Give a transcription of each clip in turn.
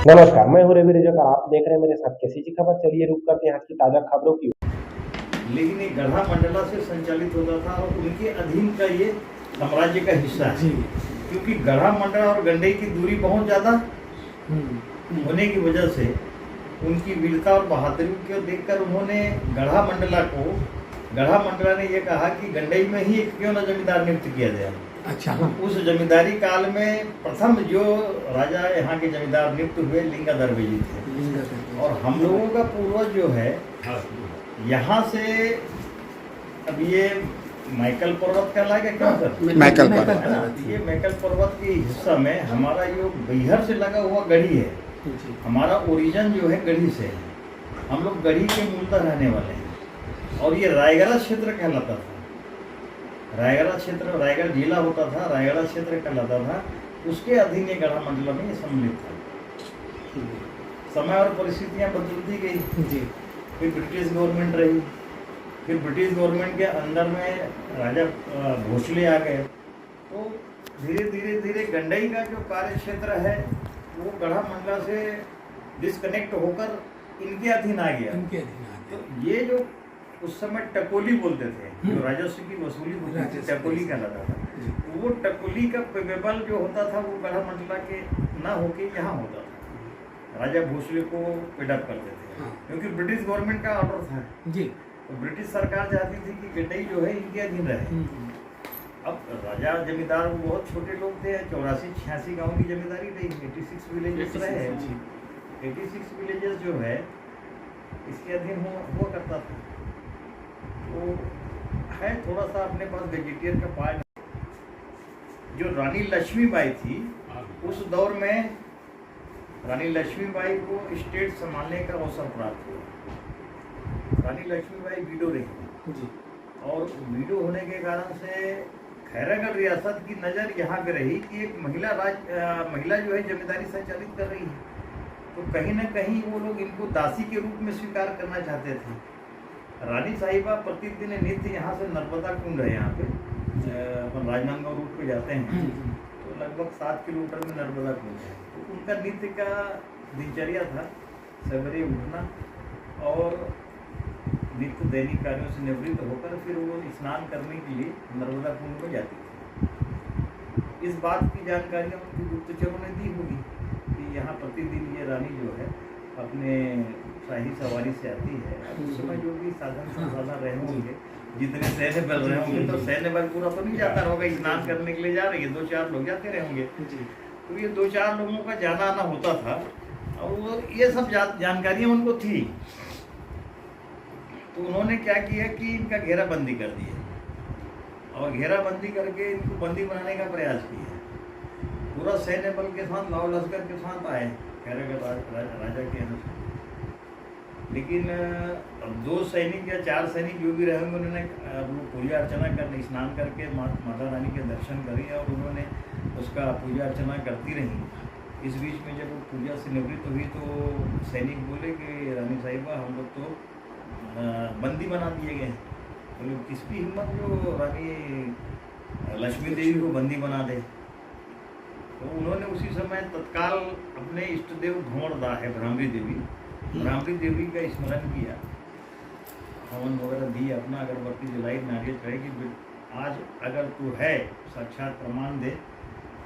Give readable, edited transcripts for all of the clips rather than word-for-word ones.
नमस्कार, मैं हूँ रवि रिजक और आप देख रहे हैं मेरे साथ कैसी जी खबर। चलिए रुक करते हैं आज की ताजा खबरों की। लेकिन ये गढ़ा मंडला से संचालित होता था और उनके अधीन का ये साम्राज्य का हिस्सा है, क्योंकि गढ़ा मंडला और गंडई की दूरी बहुत ज़्यादा होने की वजह से उनकी वीरता और बहादुरी को देखकर उन्होंने गढ़ा मंडला ने यह कहा कि गंडई में ही एक क्यों न जमींदार नियुक्त किया जाए। अच्छा। उस जमींदारी काल में प्रथम जो राजा यहाँ के जमींदार नियुक्त हुए लिंगाधर जी थे। और हम लोगों का पूर्वज जो है यहाँ से, अब ये मैकल पर्वत कहलाएगा क्या सर? मैकल पर्वत। ये मैकल पर्वत के हिस्सा में हमारा जो बिहार से लगा हुआ गढ़ी है, हमारा ओरिजिन जो है गढ़ी से है। हम लोग गढ़ी के मूलतः रहने वाले हैं और ये रायगढ़ क्षेत्र कहलाता था। रायगढ़ क्षेत्र, रायगढ़ जिला होता था, रायगढ़ क्षेत्र कहलाता था। उसके अधीन ये गढ़ा मंडला में सम्मिलित था। समय और परिस्थितियाँ बदलती गई जी। फिर ब्रिटिश गवर्नमेंट रही, फिर ब्रिटिश गवर्नमेंट के अंदर में राजा भोसले आ गए, तो धीरे धीरे गंडई का जो कार्य क्षेत्र है वो गढ़ा मंडला से डिस्कनेक्ट होकर इनके अधीन आ गया। तो ये जो उस समय टकोली बोलते थे, जो राजस्व की वसूली होती थी, टकोली कहलाता था। वो टकोली का पेबल जो होता था वो गढ़ा मंडला के ना होके यहाँ होता था। राजा भोसले को पेडअप करते थे क्योंकि ब्रिटिश गवर्नमेंट का ऑर्डर था जी। तो ब्रिटिश सरकार चाहती थी कि गंडई जो है इनके अधीन रहे। अब राजा जमींदार वो बहुत छोटे लोग थे, 84-86 गाँव की जमींदारी रही, 86 विलेजेस रहे। 86 विलेजेस जो है इसके अधीन हुआ करता था। तो है थोड़ा सा अपने पास वेजिटेरियन का पार्ट। जो रानी लक्ष्मीबाई थी उस दौर में रानी लक्ष्मीबाई को स्टेट संभालने का अवसर प्राप्त हुआ। रानी लक्ष्मीबाई विडो रही जी। और विडो होने के कारण से खैरागढ़ रियासत की नज़र यहाँ पे रही कि एक महिला जो है जमींदारी संचालित कर रही है। तो कहीं ना कहीं वो लोग इनको दासी के रूप में स्वीकार करना चाहते थे। रानी साहिबा प्रतिदिन नित्य यहाँ से नर्मदा कुंड है, यहाँ पे अपन राजनांदगांव रूट पे जाते हैं तो लगभग 7 किलोमीटर में नर्मदा कुंड है। तो उनका नित्य का दिनचर्या था सवेरे उठना और नित्य दैनिक कार्यों से निवृत्त होकर फिर वो स्नान करने के लिए नर्मदा कुंड में जाती थी। इस बात की जानकारियाँ उनकी गुप्तचरों ने दी होगी कि यहाँ प्रतिदिन ये रानी जो है अपने शाही सवारी से आती है। उस समय जो भी साधन संसाधन रहे होंगे, जितने सैन्य बल रहे होंगे, तो सैन्य बल पूरा तो नहीं जाता होगा, स्नान करने के लिए जा रही है, 2-4 लोग जाते रहेंगे। तो ये 2-4 लोगों का जाना आना होता था और वो ये सब जानकारियाँ उनको थी। तो उन्होंने क्या किया कि इनका घेराबंदी कर दिया और घेराबंदी करके इनको बंदी बनाने का प्रयास किया। पूरा सैन्य बल के साथ, लाव लश्कर के साथ आए खैरागढ़ राजा के अनुसार। लेकिन अब 2 सैनिक या 4 सैनिक जो भी रहेंगे उन्होंने पूजा अर्चना करने, स्नान करके माता रानी के दर्शन करे और उन्होंने उसका पूजा अर्चना करती रही। इस बीच में जब वो पूजा से निवृत्त हुई तो सैनिक बोले कि रानी साहिबा हम लोग तो बंदी बना दिए गए। तो लोग किसकी हिम्मत जो रानी लक्ष्मी देवी को बंदी बना दे। तो उन्होंने उसी समय तत्काल अपने इष्ट देव धोड़दा है भ्रामरी देवी का स्मरण किया, हवन वगैरह दिए, अपना अगरबत्ती जलाई, नारियल चढ़ाई कि आज अगर तू है साक्षात प्रमाण दे,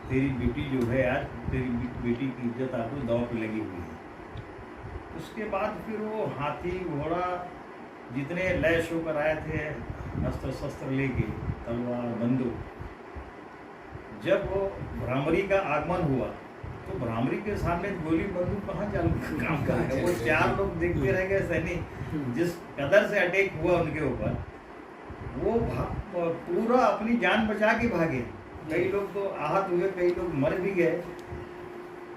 तेरी बेटी जो है आज तेरी बेटी की इज्जत आपको दांव पे लगी हुई है। उसके बाद फिर वो हाथी घोड़ा जितने लैश होकर आए थे अस्त्र शस्त्र लेके, तलवार बंदूक, जब वो भ्रामरी का आगमन हुआ तो भ्रामरी के सामने गोली बंदूक कहाँ चालू काम करेगा। वो 4 लोग देखते रह गए सैनिक, जिस कदर से अटैक हुआ उनके ऊपर, वो पूरा अपनी जान बचा के भागे। कई लोग तो आहत हुए, कई लोग मर भी गए।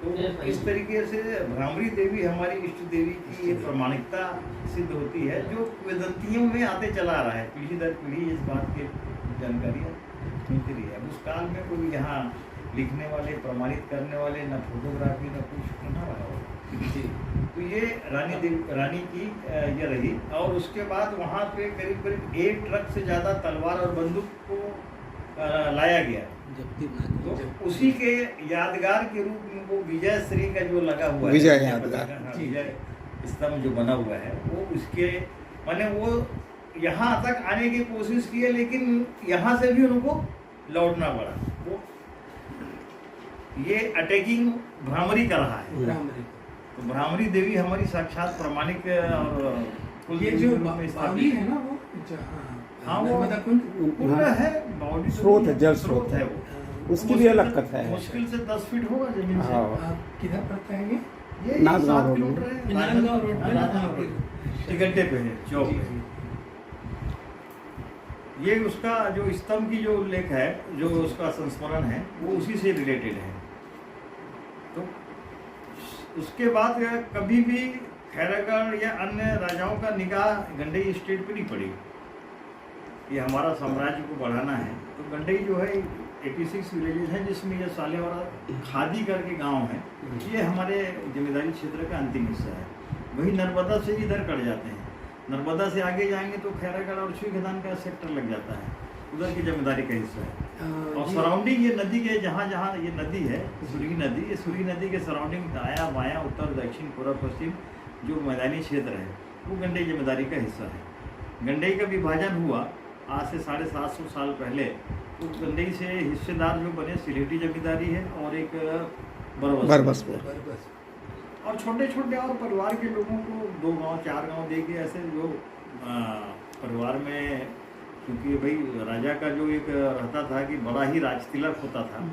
तो इस तरीके से भ्रामरी देवी हमारी इष्ट देवी की ये प्रमाणिकता सिद्ध होती है, जो वेदंतियों में आते चला आ रहा है। पीढ़ी दर पीढ़ी इस बात की जानकारियाँ मिलती रही है। उस काल में कोई यहाँ लिखने वाले, प्रमाणित करने वाले, न फोटोग्राफी न कुछ ना रहा हो जी। तो ये रानी की ये रही। और उसके बाद वहाँ पे करीब 1 ट्रक से ज़्यादा तलवार और बंदूक को लाया गया। तो उसी के यादगार के रूप में वो विजय श्री का जो लगा हुआ विजय है, यादगार। हाँ, विजय स्तंभ जो बना हुआ है, वो उसके माने वो यहाँ तक आने की कोशिश की है, लेकिन यहाँ से भी उनको लौटना पड़ा। वो ये अटैकिंग भ्रामरी कर रहा है। तो भ्रामरी देवी हमारी साक्षात प्रमाणिक और ये जो बावली है ना, वो हाँ, वो नर्मदा कुंड कुंड है, बावली स्रोत है, जल स्रोत है वो। उसकी भी अलग कथा है। मुश्किल से 10 फीट होगा जमीन से। हाँ। किधर पड़ता है ये? ये नांदगांव 7 रोड किलोमीटर है। नांदगांव रोड पे, नांदगांव रोड टिकट्टे पे है, चौक जी, पे। जी। ये उसका जो स्तंभ की जो उल्लेख है, जो उसका संस्मरण है, वो उसी से रिलेटेड है। तो उसके बाद कभी भी खैरागढ़ या अन्य राजाओं का निगाह गंडई स्टेट पे नहीं पड़ी। ये हमारा साम्राज्य को बढ़ाना है, तो गंडई जो है 86 विलेजेस हैं, जिसमें ये सालेवाड़ा खादी करके गांव है। ये हमारे जिम्मेदारी क्षेत्र का अंतिम हिस्सा है। वही नर्मदा से इधर कट जाते हैं। नर्मदा से आगे जाएंगे तो खैरागढ़ और शिवखदान का सेक्टर लग जाता है, उधर की जिम्मेदारी का हिस्सा है। और सराउंडिंग ये नदी के जहाँ जहाँ ये नदी है, सुरही नदी, ये सुरही नदी के सराउंडिंग दायां बायां उत्तर दक्षिण पूर्व पश्चिम जो मैदानी क्षेत्र है, वो गंडई जिम्मेदारी का हिस्सा है। गंडई का विभाजन हुआ आज से 750 साल पहले। तो गंडई से हिस्सेदार जो बने सिलेटी जमींदारी है और एक बरबसपुर। और छोटे छोटे और परिवार के लोगों को 2 गांव 4 गांव दे के ऐसे जो परिवार में, क्योंकि भाई राजा का जो एक रहता था कि बड़ा ही राजतिलक होता था।